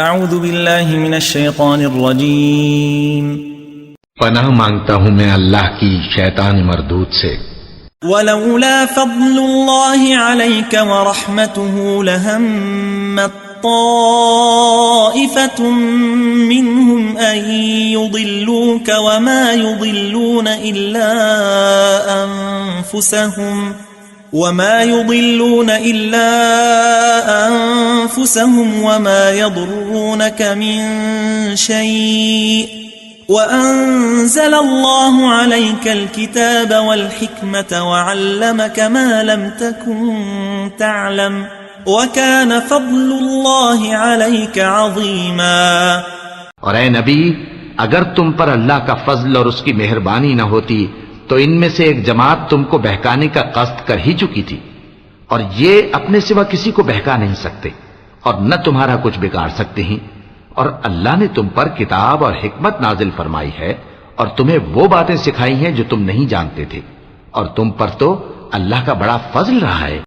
اعوذ باللہ من الشیطان الرجیم پناہ مانگتا ہوں میں اللہ کی شیطان مردود سے۔ ولولا فضل اللہ علیک ورحمته لہمت طائفة منهم ان يضلوك وما يضلون إلا أنفسهم وما يضرونك من شيء وأنزل الله عليك الكتاب والحكمة وعلمك ما لم تكن تعلم وكان فضل الله عليك عظيما۔ اور اے نبی، اگر تم پر اللہ کا فضل اور اس کی مہربانی نہ ہوتی تو ان میں سے ایک جماعت تم کو بہکانے کا قصد کر ہی چکی تھی، اور یہ اپنے سوا کسی کو بہکا نہیں سکتے اور نہ تمہارا کچھ بگاڑ سکتے ہیں، اور اللہ نے تم پر کتاب اور حکمت نازل فرمائی ہے اور تمہیں وہ باتیں سکھائی ہیں جو تم نہیں جانتے تھے، اور تم پر تو اللہ کا بڑا فضل رہا ہے۔